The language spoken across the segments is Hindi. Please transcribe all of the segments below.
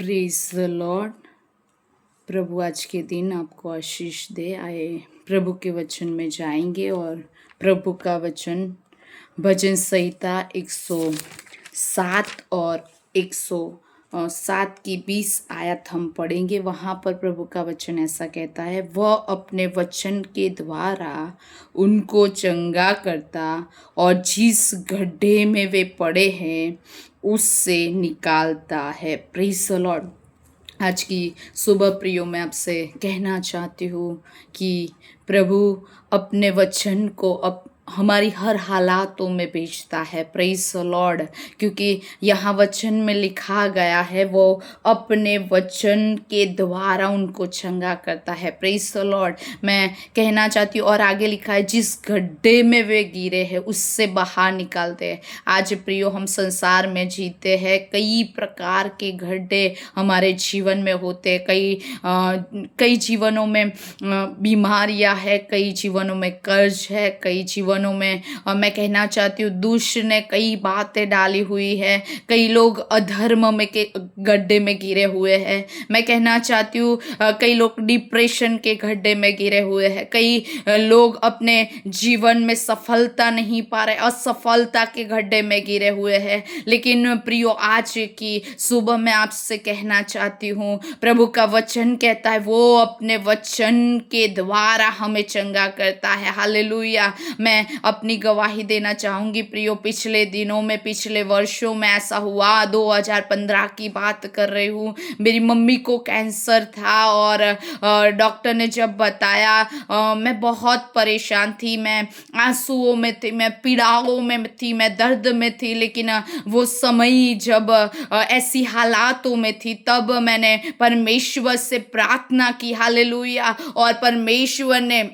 Praise the Lord. प्रभु आज के दिन आपको आशीष दे। आए प्रभु के वचन में जाएंगे और प्रभु का वचन भजन संहिता 107 और 107 की 20 आयत हम पढ़ेंगे। वहाँ पर प्रभु का वचन ऐसा कहता है, वह अपने वचन के द्वारा उनको चंगा करता और जिस गड्ढे में वे पड़े हैं उससे निकालता है। Praise the Lord. आज की सुबह प्रियो मैं आपसे कहना चाहती हूँ कि प्रभु अपने वचन को हमारी हर हालातों में भेजता है। Praise the Lord. क्योंकि यहाँ वचन में लिखा गया है, वो अपने वचन के द्वारा उनको चंगा करता है। Praise the Lord. मैं कहना चाहती हूँ और आगे लिखा है, जिस गड्ढे में वे गिरे हैं उससे बाहर निकालते हैं। आज प्रियो हम संसार में जीते हैं, कई प्रकार के गड्ढे हमारे जीवन में होते हैं। कई जीवनों में बीमारियां है, कई जीवनों में कर्ज है, कई जीवनों में मैं कहना चाहती हूँ दुष्ट ने कई बातें डाली हुई है। कई लोग अधर्म में के गड्ढे में गिरे हुए हैं। मैं कहना चाहती हूँ कई लोग डिप्रेशन के गड्ढे में गिरे हुए हैं। कई लोग अपने जीवन में सफलता नहीं पा रहे, असफलता के गड्ढे में गिरे हुए हैं। लेकिन प्रियो आज की सुबह मैं आपसे कहना चाहती हूँ, प्रभु का वचन कहता है वो अपने वचन के द्वारा हमें चंगा करता है। हालेलुया। मैं अपनी गवाही देना चाहूंगी प्रियो, पिछले दिनों में, पिछले वर्षों में ऐसा हुआ। 2015 की बात कर रही हूँ। मेरी मम्मी को कैंसर था और डॉक्टर ने जब बताया मैं बहुत परेशान थी। मैं आंसुओं में थी, मैं पीड़ाओं में थी, मैं दर्द में थी। लेकिन वो समय जब ऐसी हालातों में थी, तब मैंने परमेश्वर से प्रार्थना की। हालेलुया। और परमेश्वर ने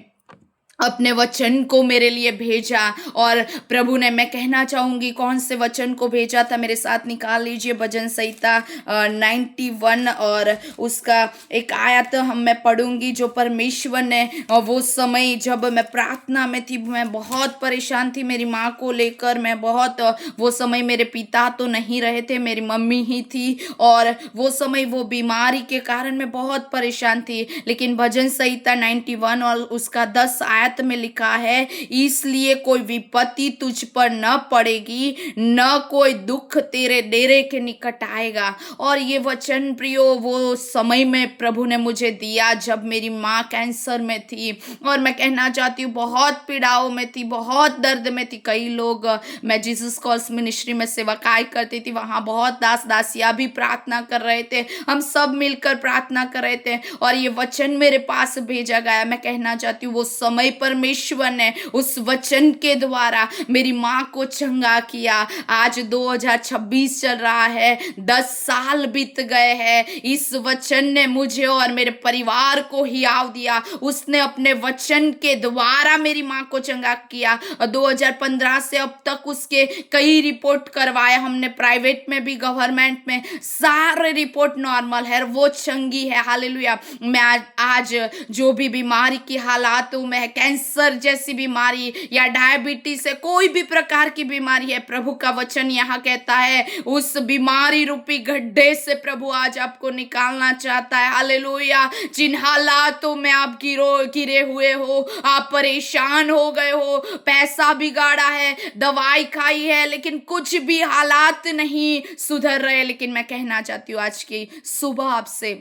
अपने वचन को मेरे लिए भेजा। और प्रभु ने, मैं कहना चाहूंगी कौन से वचन को भेजा था, मेरे साथ निकाल लीजिए। भजन संहिता 91 और उसका एक आयत मैं पढ़ूंगी, जो परमेश्वर ने वो समय जब मैं प्रार्थना में थी, मैं बहुत परेशान थी मेरी माँ को लेकर। मैं बहुत, वो समय मेरे पिता तो नहीं रहे थे, मेरी मम्मी ही थी। और वो समय वो बीमारी के कारण मैं बहुत परेशान थी। लेकिन भजन संहिता 91 और उसका 10 आयत में लिखा है, इसलिए कोई विपत्ति तुझ पर न पड़ेगी, न कोई दुख तेरे डेरे के निकट आएगा। और ये वचन प्रियो वो समय में प्रभु ने मुझे दिया जब मेरी माँ कैंसर में थी। और मैं कहना चाहती हूँ बहुत पीड़ाओं में थी, बहुत दर्द में थी। कई लोग, मैं जीसस कॉल्स मिनिस्ट्री में सेवकाई करती थी, वहाँ बहुत दास दासियाँ भी प्रार्थना कर रहे थे, हम सब मिलकर प्रार्थना कर रहे थे और ये वचन मेरे पास भेजा गया। मैं कहना चाहती हूँ वो समय परमेश्वर ने उस वचन के द्वारा मेरी माँ को चंगा किया। आज 2026 चल रहा है, 10 साल बीत गए हैं। इस वचन ने मुझे और मेरे परिवार को हियाव दिया। उसने अपने वचन के द्वारा मेरी माँ को चंगा किया। 2015 से अब तक उसके कई रिपोर्ट करवाए हमने, प्राइवेट में भी, गवर्नमेंट में, सारे रिपोर्ट नॉर्मल है, वो चंगी है। हालेलुया। मैं आज जो भी बीमारी की हालातों में है, कैंसर जैसी बीमारी या डायबिटीज से कोई भी प्रकार की बीमारी है, प्रभु का वचन यहाँ कहता है उस बीमारी रूपी गड्ढे से प्रभु आज आपको निकालना चाहता है। हालेलुया। जिन हालातों में आप गिरे हुए हो, आप परेशान हो गए हो, पैसा बिगाड़ा है, दवाई खाई है, लेकिन कुछ भी हालात नहीं सुधर रहे, लेकिन मैं कहना चाहती हूँ आज की सुबह आपसे,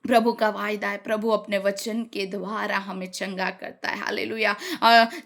प्रभु का वायदा है, प्रभु अपने वचन के द्वारा हमें चंगा करता है। हालेलुया।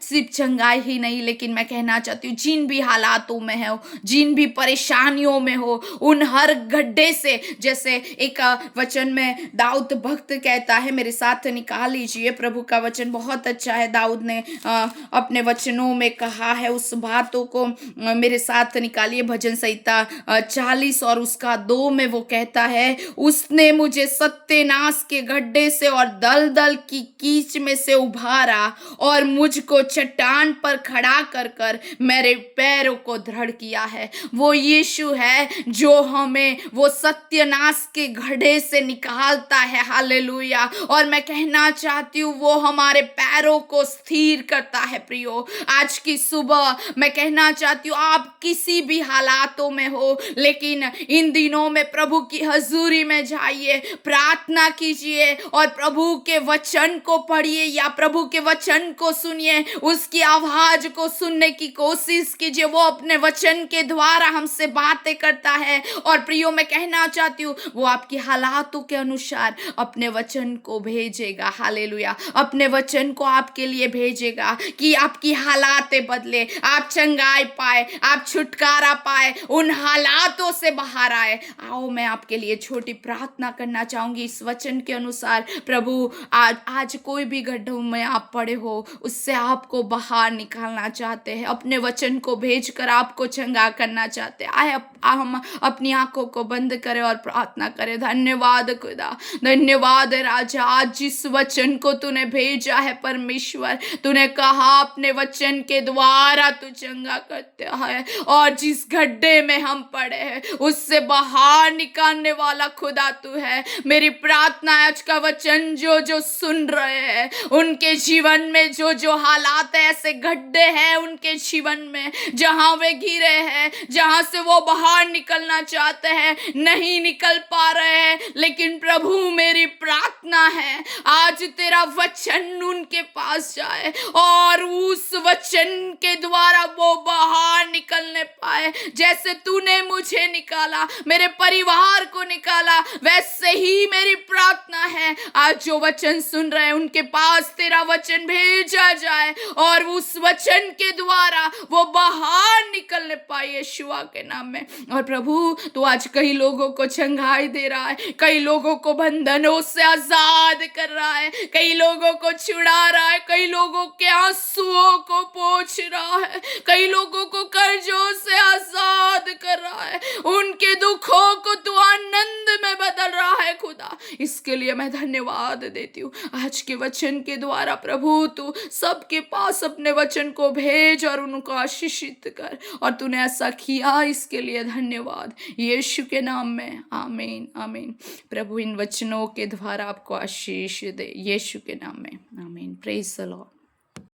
सिर्फ चंगाई ही नहीं, लेकिन मैं कहना चाहती हूँ जिन भी हालातों में हो, जिन भी परेशानियों में हो, उन हर गड्ढे से, जैसे एक वचन में दाऊद भक्त कहता है, मेरे साथ निकाल लीजिए। प्रभु का वचन बहुत अच्छा है। दाऊद ने अपने वचनों में कहा है, उस बातों को मेरे साथ निकालिए। भजन संहिता 40 और उसका 2 में वो कहता है, उसने मुझे सत्य सत्यानाश के गड्ढे से और दलदल की कीच में से उभारा और मुझको चट्टान पर खड़ा कर कर मेरे पैरों को दृढ़ किया है। वो यीशु है जो हमें वो सत्यानाश के गड्ढे से निकालता है। हालेलुया। और मैं कहना चाहती हूँ वो हमारे पैरों को स्थिर करता है। प्रियो, आज की सुबह मैं कहना चाहती हूँ आप किसी भी हालातों में हो, लेकिन इन दिनों में प्रभु की हजूरी में जाइए, प्रार्थना कीजिए और प्रभु के वचन को पढ़िए या प्रभु के वचन को सुनिए, उसकी आवाज को सुनने की कोशिश कीजिए। वो अपने वचन के द्वारा हमसे बातें करता है। और प्रियो, मैं कहना चाहती हूँ वो आपकी हालातों के अनुसार अपने वचन को भेजेगा। हालेलुया। अपने वचन को आपके लिए भेजेगा कि आपकी हालातें बदले, आप चंगाई पाए, आप छुटकारा पाए, उन हालातों से बाहर आए। आओ मैं आपके लिए छोटी प्रार्थना करना चाहूंगी इस वचन के अनुसार। प्रभु आज कोई भी गड्ढों में आप पड़े हो, उससे आपको बाहर निकालना चाहते हैं, अपने वचन को भेजकर आपको चंगा करना चाहते हैं। आए हम अपनी आंखों को बंद करें और प्रार्थना करें। धन्यवाद खुदा, धन्यवाद राजा, आज जिस वचन को तूने भेजा है परमेश्वर, तूने कहा अपने वचन के द्वारा तू चंगा करता है, और जिस गड्ढे में हम पड़े हैं उससे बाहर निकालने वाला खुदा तू है। मेरी प्रार्थना आज का वचन जो जो सुन रहे हैं उनके जीवन में जो जो हालात है, ऐसे गड्ढे हैं उनके जीवन में जहां वे घिरे हैं, जहां से वो बाहर निकलना चाहते हैं, नहीं निकल पा रहे हैं, लेकिन प्रभु मेरी प्रार्थना है आज तेरा वचन उनके पास जाए और उस वचन के द्वारा वो बाहर निकलने पाए। जैसे तूने मुझे निकाला, मेरे परिवार को निकाला, वैसे ही मेरी प्रार्थना है आज जो वचन सुन रहे हैं उनके पास तेरा वचन भेजा जाए और उस वचन के द्वारा वो बाहर निकलने पाए यीशुआ के नाम में। और प्रभु तू आज कई लोगों को चंगाई दे रहा है, कई लोगों को बंधनों से आजाद कर रहा है, कई लोगों को छुड़ा रहा है, कई लोगों के आंसुओं को पोंछ रहा है, कई लोगों को कर्जों से आजाद कर रहा है, उनके दुखों को तू आनंद में बदल रहा है खुदा। इसके लिए मैं धन्यवाद देती हूँ। आज के वचन के द्वारा प्रभु तू सबके पास अपने वचन को भेज और उनको आशीषित कर, और तूने ऐसा किया, इसके लिए धन्यवाद यीशु के नाम में। आमीन आमीन। प्रभु इन वचनों के द्वारा आपको आशीष दे, यीशु के नाम में। आमीन। Praise the Lord.